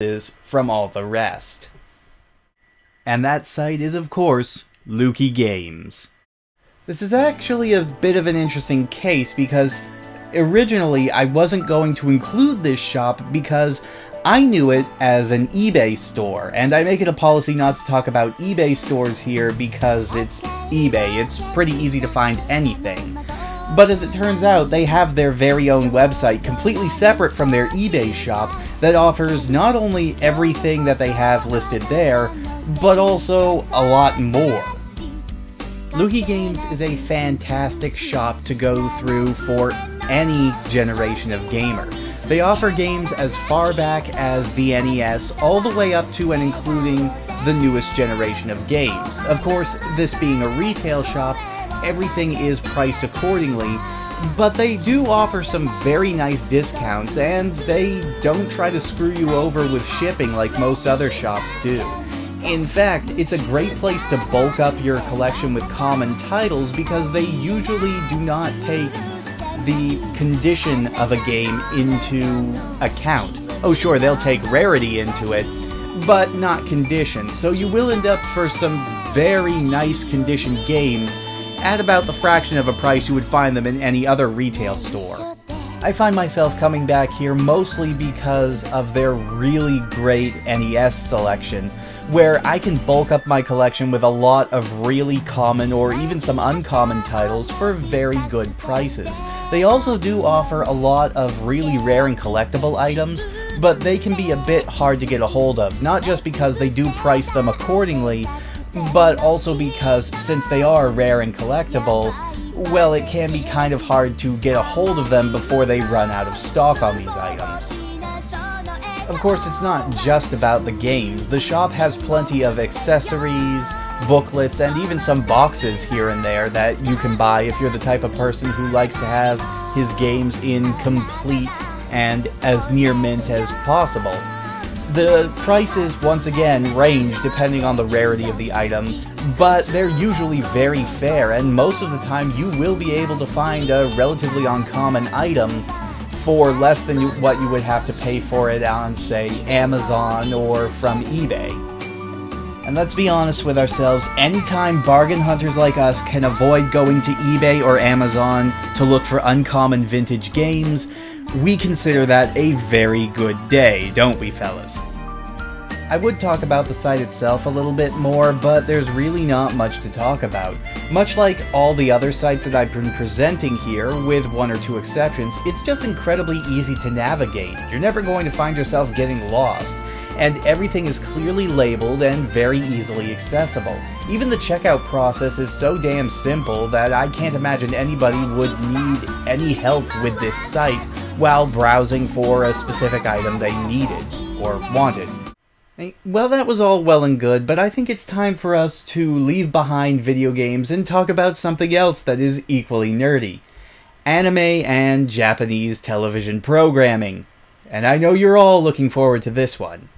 from all the rest. And that site is, of course, Lukey Games. This is actually a bit of an interesting case because originally I wasn't going to include this shop because I knew it as an eBay store, and I make it a policy not to talk about eBay stores here because it's eBay. It's pretty easy to find anything. But as it turns out, they have their very own website completely separate from their eBay shop that offers not only everything that they have listed there, but also a lot more. Lukey Games is a fantastic shop to go through for any generation of gamer. They offer games as far back as the NES, all the way up to and including the newest generation of games. Of course, this being a retail shop, everything is priced accordingly, but they do offer some very nice discounts, and they don't try to screw you over with shipping like most other shops do. In fact, it's a great place to bulk up your collection with common titles because they usually do not take the condition of a game into account. Oh sure, they'll take rarity into it, but not condition, so you will end up for some very nice conditioned games at about the fraction of a price you would find them in any other retail store. I find myself coming back here mostly because of their really great NES selection, where I can bulk up my collection with a lot of really common or even some uncommon titles for very good prices. They also do offer a lot of really rare and collectible items, but they can be a bit hard to get a hold of, not just because they do price them accordingly, but also because since they are rare and collectible, well, it can be kind of hard to get a hold of them before they run out of stock on these items. Of course, it's not just about the games. The shop has plenty of accessories, booklets, and even some boxes here and there that you can buy if you're the type of person who likes to have his games in complete and as near mint as possible. The prices, once again, range depending on the rarity of the item, but they're usually very fair, and most of the time you will be able to find a relatively uncommon item for less than what you would have to pay for it on, say, Amazon or from eBay. And let's be honest with ourselves, anytime bargain hunters like us can avoid going to eBay or Amazon to look for uncommon vintage games, we consider that a very good day, don't we, fellas? I would talk about the site itself a little bit more, but there's really not much to talk about. Much like all the other sites that I've been presenting here, with one or two exceptions, it's just incredibly easy to navigate. You're never going to find yourself getting lost, and everything is clearly labeled and very easily accessible. Even the checkout process is so damn simple that I can't imagine anybody would need any help with this site while browsing for a specific item they needed or wanted. Well, that was all well and good, but I think it's time for us to leave behind video games and talk about something else that is equally nerdy. Anime and Japanese television programming. And I know you're all looking forward to this one.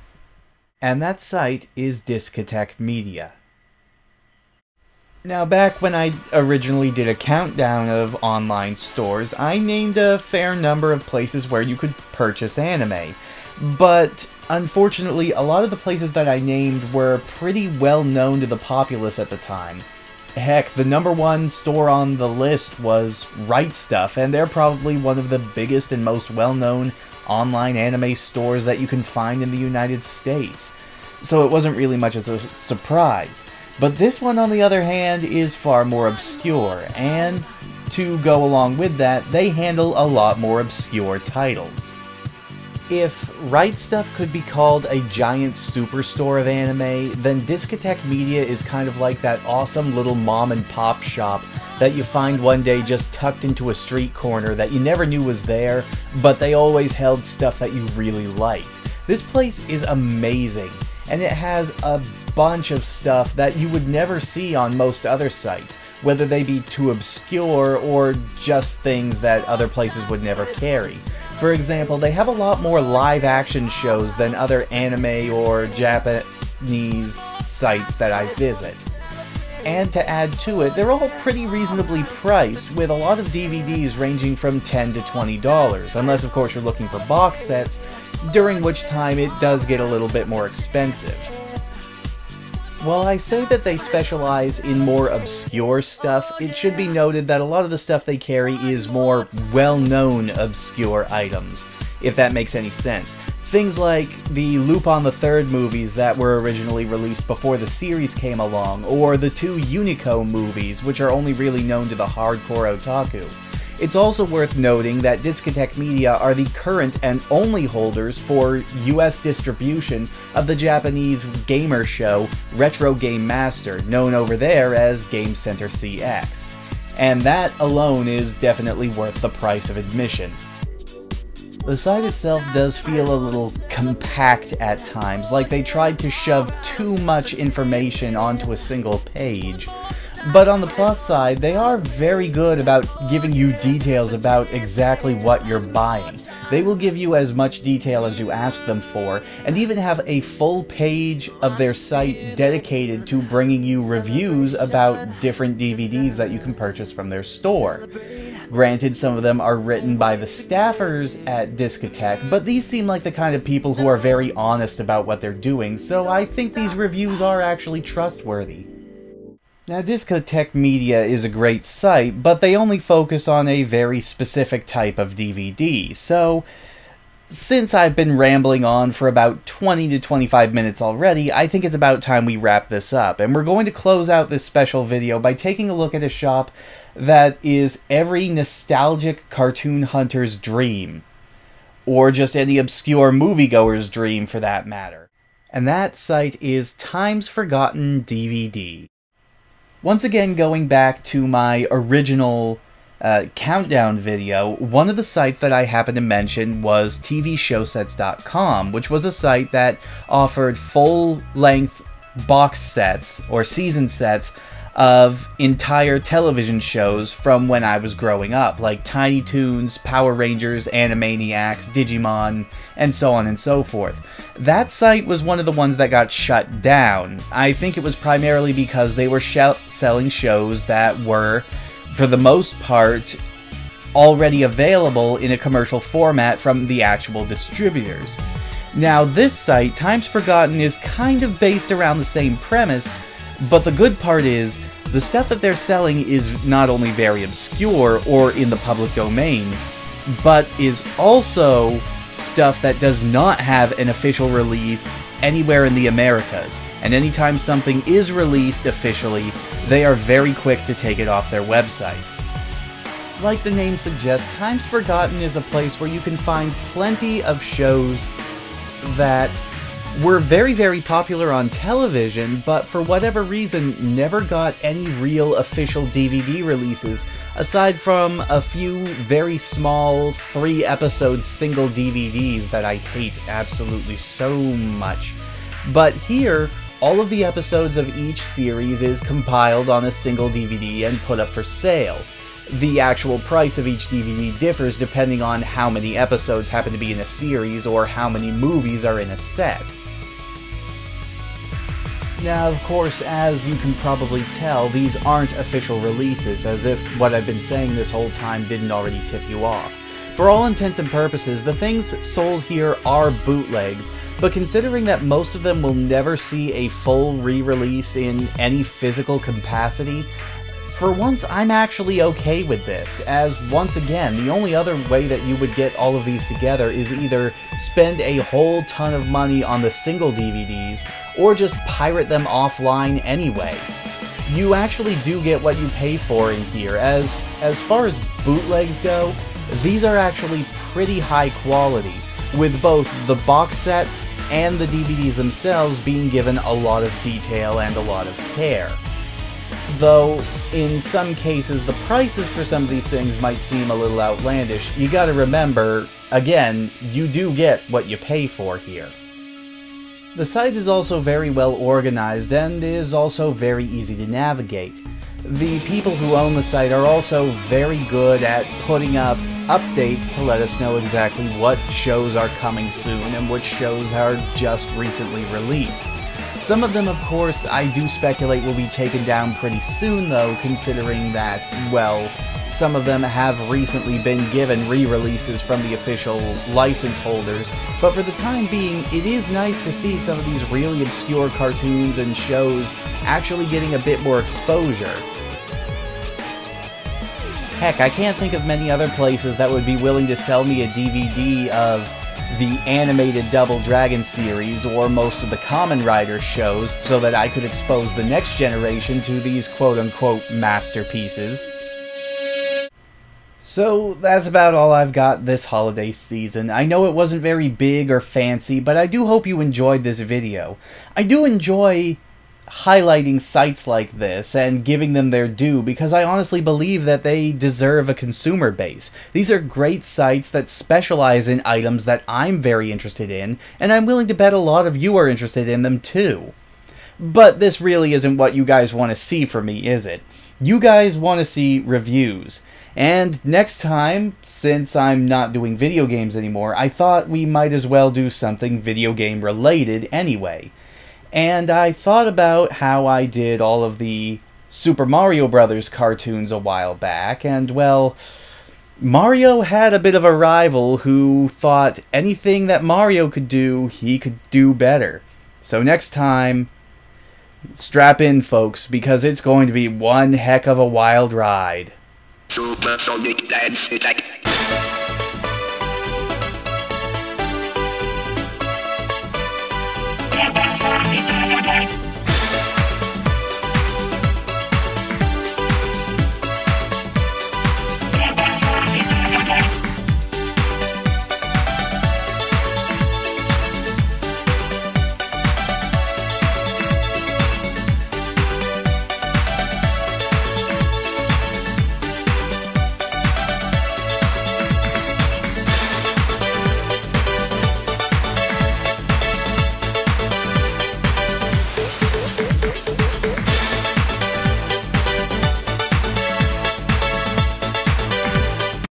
And that site is Discotek Media. Now, back when I originally did a countdown of online stores, I named a fair number of places where you could purchase anime. But unfortunately, a lot of the places that I named were pretty well known to the populace at the time. Heck, the #1 store on the list was Right Stuff, and they're probably one of the biggest and most well-known online anime stores that you can find in the United States. So it wasn't really much of a surprise. But this one, on the other hand, is far more obscure, and to go along with that, they handle a lot more obscure titles. If Right Stuff could be called a giant superstore of anime, then Discotek Media is kind of like that awesome little mom and pop shop that you find one day just tucked into a street corner that you never knew was there, but they always held stuff that you really liked. This place is amazing, and it has a bunch of stuff that you would never see on most other sites, whether they be too obscure or just things that other places would never carry. For example, they have a lot more live-action shows than other anime or Japanese sites that I visit. And to add to it, they're all pretty reasonably priced, with a lot of DVDs ranging from $10 to $20, unless of course you're looking for box sets, during which time it does get a little bit more expensive. While I say that they specialize in more obscure stuff, it should be noted that a lot of the stuff they carry is more well-known obscure items, if that makes any sense. Things like the Lupin the Third movies that were originally released before the series came along, or the 2 Unico movies, which are only really known to the hardcore otaku. It's also worth noting that Discotek Media are the current and only holders for US distribution of the Japanese gamer show Retro Game Master, known over there as Game Center CX. And that alone is definitely worth the price of admission. The site itself does feel a little compact at times, like they tried to shove too much information onto a single page. But on the plus side, they are very good about giving you details about exactly what you're buying. They will give you as much detail as you ask them for, and even have a full page of their site dedicated to bringing you reviews about different DVDs that you can purchase from their store. Granted, some of them are written by the staffers at Discotek, but these seem like the kind of people who are very honest about what they're doing, so I think these reviews are actually trustworthy. Now, Discotek Media is a great site, but they only focus on a very specific type of DVD, so since I've been rambling on for about 20 to 25 minutes already, I think it's about time we wrap this up, and we're going to close out this special video by taking a look at a shop that is every nostalgic cartoon hunter's dream, or just any obscure moviegoer's dream for that matter. And that site is Times Forgotten DVD. Once again, going back to my original countdown video, one of the sites that I happened to mention was TVShowsets.com, which was a site that offered full-length box sets, or season sets, of entire television shows from when I was growing up, like Tiny Toons, Power Rangers, Animaniacs, Digimon, and so on and so forth. That site was one of the ones that got shut down. I think it was primarily because they were selling shows that were, for the most part, already available in a commercial format from the actual distributors. Now, this site, Times Forgotten, is kind of based around the same premise, but the good part is, the stuff that they're selling is not only very obscure or in the public domain, but is also stuff that does not have an official release anywhere in the Americas. And anytime something is released officially, they are very quick to take it off their website. Like the name suggests, Times Forgotten is a place where you can find plenty of shows that were very, very popular on television, but for whatever reason never got any real official DVD releases, aside from a few very small 3-episode single DVDs that I hate absolutely so much. But here, all of the episodes of each series is compiled on a single DVD and put up for sale. The actual price of each DVD differs depending on how many episodes happen to be in a series or how many movies are in a set. Now, of course, as you can probably tell, these aren't official releases, as if what I've been saying this whole time didn't already tip you off. For all intents and purposes, the things sold here are bootlegs, but considering that most of them will never see a full re-release in any physical capacity, for once I'm actually okay with this, as once again, the only other way that you would get all of these together is either spend a whole ton of money on the single DVDs, or just pirate them offline anyway. You actually do get what you pay for in here. As far as bootlegs go, these are actually pretty high quality, with both the box sets and the DVDs themselves being given a lot of detail and a lot of care. Though, in some cases, the prices for some of these things might seem a little outlandish, you gotta remember, again, you do get what you pay for here. The site is also very well organized and is also very easy to navigate. The people who own the site are also very good at putting up updates to let us know exactly what shows are coming soon and which shows are just recently released. Some of them, of course, I do speculate will be taken down pretty soon though, considering that, well, some of them have recently been given re-releases from the official license holders, but for the time being, it is nice to see some of these really obscure cartoons and shows actually getting a bit more exposure. Heck, I can't think of many other places that would be willing to sell me a DVD of the animated Double Dragon series or most of the Kamen Rider shows so that I could expose the next generation to these quote-unquote masterpieces. So that's about all I've got this holiday season. I know it wasn't very big or fancy, but I do hope you enjoyed this video. I do enjoy highlighting sites like this and giving them their due because I honestly believe that they deserve a consumer base. These are great sites that specialize in items that I'm very interested in, and I'm willing to bet a lot of you are interested in them too. But this really isn't what you guys want to see from me, is it? You guys want to see reviews. And next time, since I'm not doing video games anymore, I thought we might as well do something video game related anyway. And I thought about how I did all of the Super Mario Bros. Cartoons a while back, and well, Mario had a bit of a rival who thought anything that Mario could do, he could do better. So next time, strap in folks, because it's going to be one heck of a wild ride. Supersonic dance attack.